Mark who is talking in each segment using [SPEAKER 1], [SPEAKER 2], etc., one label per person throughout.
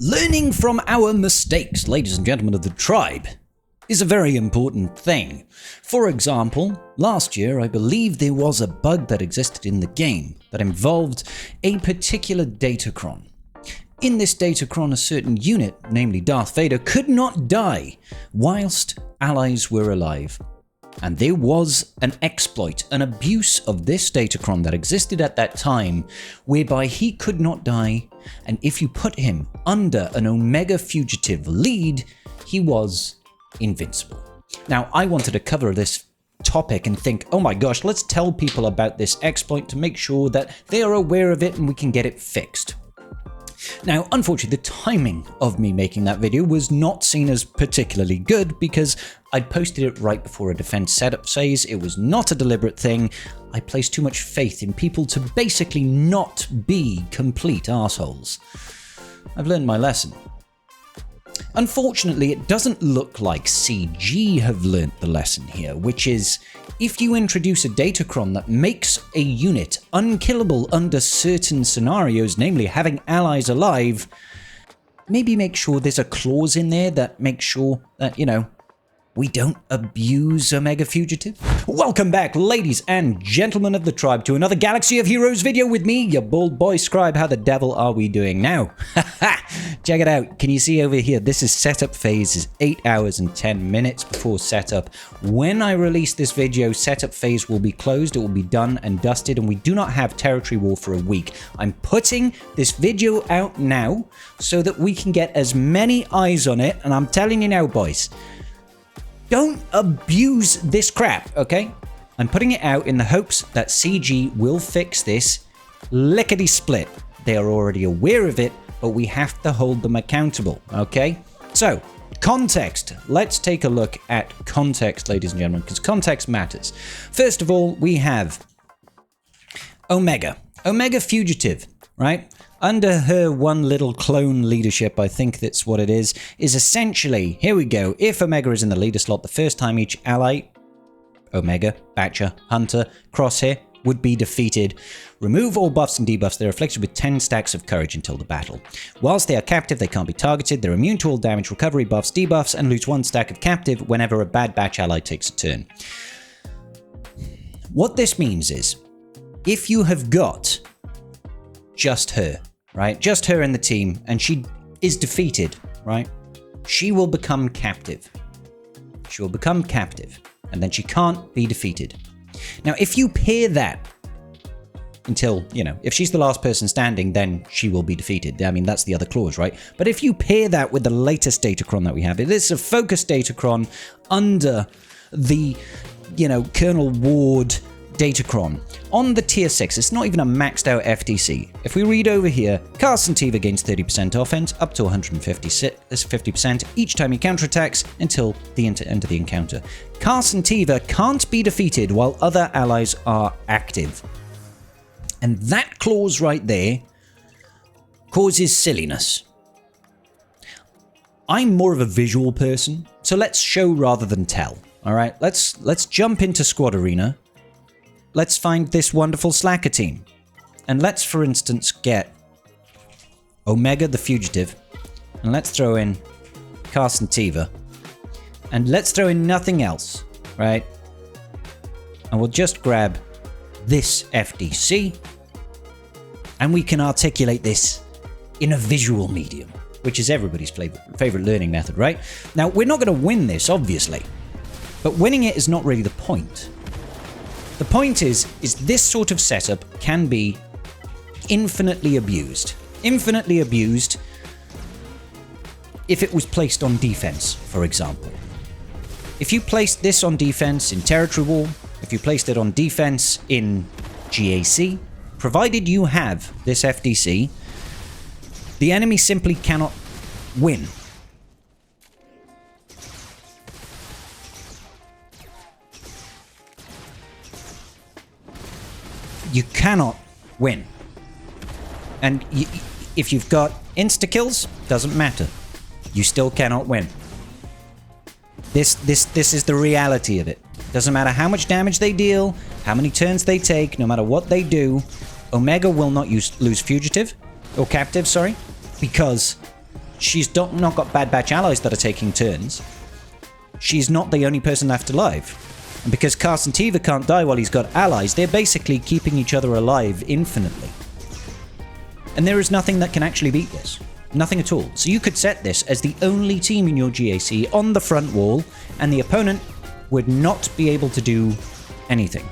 [SPEAKER 1] Learning from our mistakes, ladies and gentlemen of the tribe, is a very important thing. For example, last year I believe there was a bug that existed in the game that involved a particular datacron. In this datacron, a certain unit, namely Darth Vader, could not die whilst allies were alive. And there was an exploit, an abuse of this datacron that existed at that time, whereby he could not die, and if you put him under an Omega fugitive lead, he was invincible. Now, I wanted to cover this topic and think, oh my gosh, let's tell people about this exploit to make sure that they are aware of it and we can get it fixed. Now, unfortunately, the timing of me making that video was not seen as particularly good because I'd posted it right before a defense setup phase. It was not a deliberate thing. I placed too much faith in people to basically not be complete assholes. I've learned my lesson. Unfortunately, it doesn't look like CG have learnt the lesson here, which is if you introduce a datacron that makes a unit unkillable under certain scenarios, namely having allies alive, maybe make sure there's a clause in there that makes sure that, we don't abuse Omega Fugitive. Welcome back, ladies and gentlemen of the tribe, to another Galaxy of Heroes video with me, your bald boy scribe. How the devil are we doing now? Check it out. Can you see over here? This is setup phase, is 8 hours and 10 minutes before setup. When I release this video, setup phase will be closed. It will be done and dusted, and we do not have territory war for a week. I'm putting this video out now so that we can get as many eyes on it, and I'm telling you now, boys, don't abuse this crap, okay? I'm putting it out in the hopes that CG will fix this lickety-split. They are already aware of it, but we have to hold them accountable, okay? So, context. Let's take a look at context, ladies and gentlemen, because context matters. First of all, we have Omega Fugitive, right? Under her one little clone leadership, I think that's what it is essentially, here we go, if Omega is in the leader slot, the first time each ally, Omega, Batcher, Hunter, Crosshair, would be defeated. Remove all buffs and debuffs. They're afflicted with 10 stacks of courage until the battle. Whilst they are captive, they can't be targeted. They're immune to all damage, recovery, buffs, debuffs, and lose 1 stack of captive whenever a bad batch ally takes a turn. What this means is, if you have got just her, right? Just her in the team, and she is defeated, right? She will become captive. She will become captive, and then she can't be defeated. Now, if you pair that until, if she's the last person standing, then she will be defeated. I mean, that's the other clause, right? But if you pair that with the latest datacron that we have, it is a focus datacron under the, Colonel Ward datacron. On the tier 6, it's not even a maxed out FTC. If we read over here, Cast and Tiva gains 30% offense, up to 150% each time he counterattacks until the end of the encounter. Cast and Tiva can't be defeated while other allies are active. And that clause right there causes silliness. I'm more of a visual person, so let's show rather than tell. All right, let's jump into Squad Arena. Let's find this wonderful Slacker team. And let's, for instance, get Omega the Fugitive. And let's throw in Carson Tiva. And let's throw in nothing else, right? And we'll just grab this FDC. And we can articulate this in a visual medium, which is everybody's favorite learning method, right? Now, we're not going to win this, obviously. But winning it is not really the point. The point is this sort of setup can be infinitely abused. Infinitely abused if it was placed on defense, for example. If you placed this on defense in Territory War, if you placed it on defense in GAC, provided you have this FDC, the enemy simply cannot win. You cannot win. And if you've got insta-kills, doesn't matter. You still cannot win. This is the reality of it. Doesn't matter how much damage they deal, how many turns they take, no matter what they do, Omega will not lose fugitive, or captive, sorry, because she's not got Bad Batch allies that are taking turns. She's not the only person left alive. And because Carson Teva can't die while he's got allies, they're basically keeping each other alive infinitely. And there is nothing that can actually beat this. Nothing at all. So you could set this as the only team in your GAC on the front wall, and the opponent would not be able to do anything.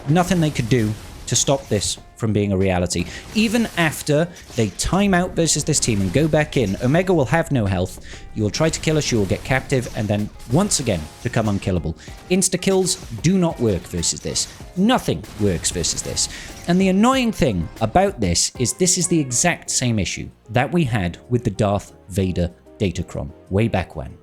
[SPEAKER 1] Nothing they could do to stop this from being a reality. Even after they time out versus this team and go back in, Omega will have no health. You will try to kill her, she will get captive, and then once again become unkillable. Insta-kills do not work versus this. Nothing works versus this. And the annoying thing about this is the exact same issue that we had with the Darth Vader Datacron way back when.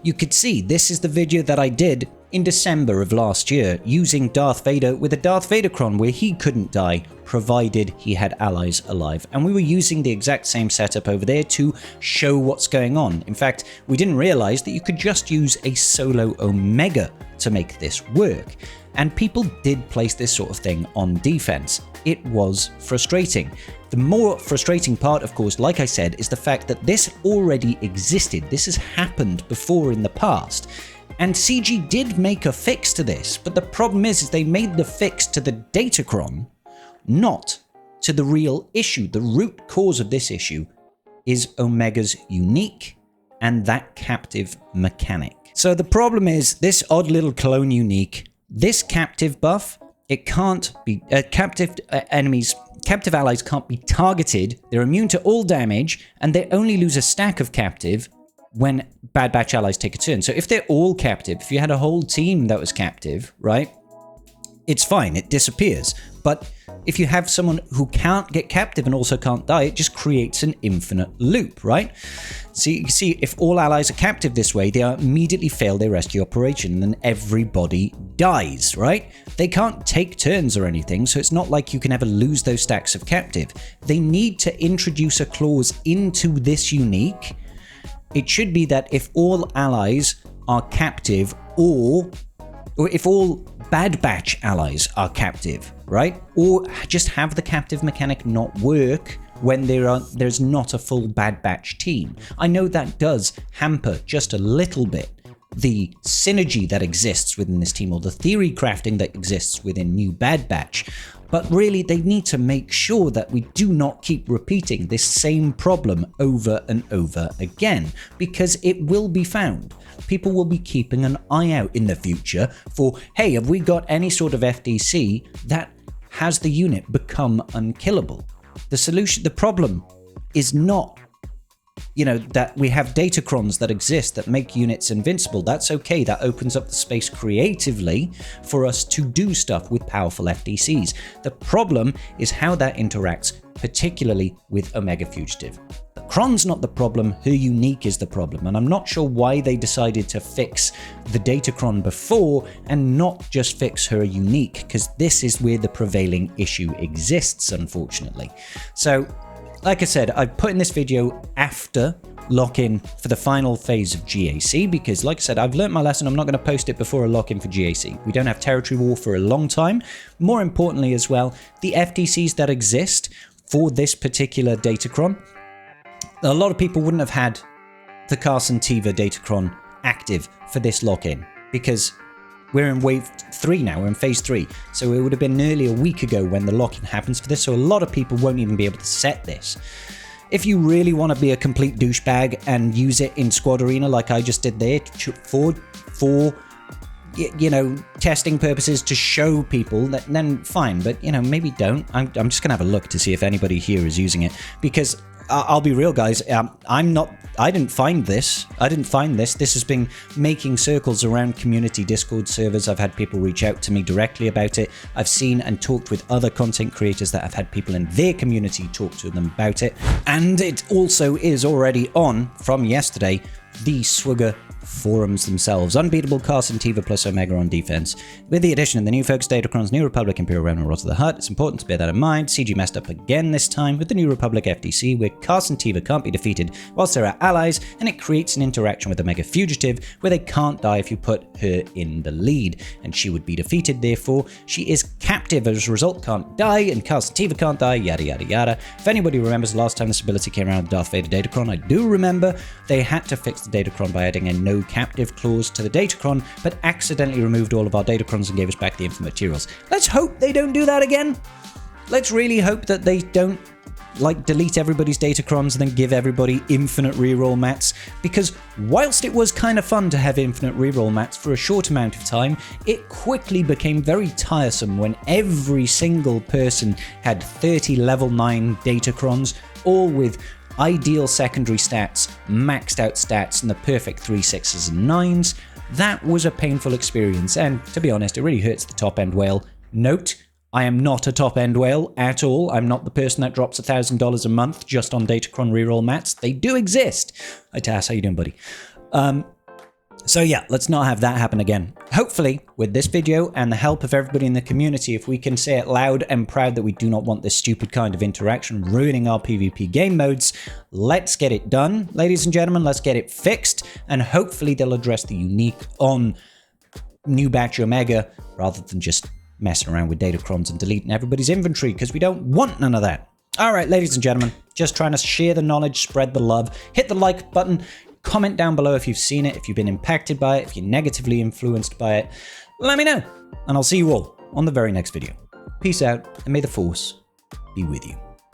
[SPEAKER 1] You could see this is the video that I did in December of last year using Darth Vader with a Darth Vadercron where he couldn't die provided he had allies alive, and we were using the exact same setup over there to show what's going on. In fact, we didn't realize that you could just use a solo Omega to make this work, and people did place this sort of thing on defense. It was frustrating. The more frustrating part, of course, like I said, is the fact that this already existed. This has happened before in the past. And CG did make a fix to this, but the problem is they made the fix to the Datacron, not to the real issue. The root cause of this issue is Omega's unique and that captive mechanic. So the problem is this odd little clone unique, this captive buff, it can't be, captive allies can't be targeted, they're immune to all damage, and they only lose a stack of captive when Bad Batch allies take a turn. So if they're all captive, if you had a whole team that was captive, right, it's fine, it disappears. But if you have someone who can't get captive and also can't die, it just creates an infinite loop, right? So you can see if all allies are captive this way, they immediately fail their rescue operation and everybody dies, right? They can't take turns or anything, so it's not like you can ever lose those stacks of captive. They need to introduce a clause into this unique. It should be that if all allies are captive, or if all Bad Batch allies are captive, right? Or just have the captive mechanic not work when there's not a full Bad Batch team. I know that does hamper just a little bit the synergy that exists within this team, or the theory crafting that exists within New Bad Batch. But really, they need to make sure that we do not keep repeating this same problem over and over again, because it will be found. People will be keeping an eye out in the future for, hey, have we got any sort of FDC that has the unit become unkillable? The problem is not, that we have datacrons that exist that make units invincible. That's okay. That opens up the space creatively for us to do stuff with powerful FDCs. The problem is how that interacts, particularly with Omega Fugitive. The Cron's not the problem, her unique is the problem, and I'm not sure why they decided to fix the Datacron before and not just fix her unique, because this is where the prevailing issue exists, unfortunately. So, like I said, I put in this video after lock-in for the final phase of GAC, because like I said, I've learnt my lesson. I'm not going to post it before a lock-in for GAC. We don't have territory war for a long time. More importantly as well, the FDCs that exist for this particular Datacron, a lot of people wouldn't have had the Carson Teva Datacron active for this lock-in, because we're in wave 3 now, we're in phase 3. So it would have been nearly a week ago when the lock-in happens for this, so a lot of people won't even be able to set this. If you really want to be a complete douchebag and use it in Squad Arena like I just did there for testing purposes to show people, that, then fine, but maybe don't. I'm just gonna have a look to see if anybody here is using it, because I'll be real, guys. I didn't find this. This has been making circles around community Discord servers. I've had people reach out to me directly about it. I've seen and talked with other content creators that have had people in their community talk to them about it. And it also is already on, from yesterday, the Swigger forums themselves. Unbeatable, Carson, Tiva plus Omega on defense. With the addition of the new Focus Datacrons, New Republic, Imperial Realm, and Wrath of the Hutt, it's important to bear that in mind. CG messed up again this time with the New Republic FTC, where Carson Tiva can't be defeated whilst there are allies, and it creates an interaction with Omega Fugitive where they can't die if you put her in the lead, and she would be defeated, therefore she is captive as a result, can't die, and Carson Tiva can't die, yada yada yada. If anybody remembers the last time this ability came around with Darth Vader Datacron, I do remember they had to fix the Datacron by adding a no captive clause to the Datacron, but accidentally removed all of our Datacrons and gave us back the infinite materials. Let's hope they don't do that again. Let's really hope that they don't delete everybody's Datacrons and then give everybody infinite reroll mats, because whilst it was kind of fun to have infinite reroll mats for a short amount of time, it quickly became very tiresome when every single person had 30 level 9 Datacrons, all with ideal secondary stats, maxed out stats, and the perfect 3, 6s, and 9s. That was a painful experience, and to be honest, it really hurts the top-end whale. Note, I am not a top-end whale at all. I'm not the person that drops $1,000 a month just on Datacron reroll mats. They do exist. Hi Tass, how you doing, buddy? So yeah, let's not have that happen again. Hopefully, with this video and the help of everybody in the community, if we can say it loud and proud that we do not want this stupid kind of interaction ruining our PvP game modes, let's get it done, ladies and gentlemen. Let's get it fixed, and hopefully they'll address the unique on New Batch Omega rather than just messing around with Datacrons and deleting everybody's inventory, because we don't want none of that. All right, ladies and gentlemen, just trying to share the knowledge, spread the love, hit the like button, comment down below if you've seen it, if you've been impacted by it, if you're negatively influenced by it. Let me know, and I'll see you all on the very next video. Peace out, and may the Force be with you.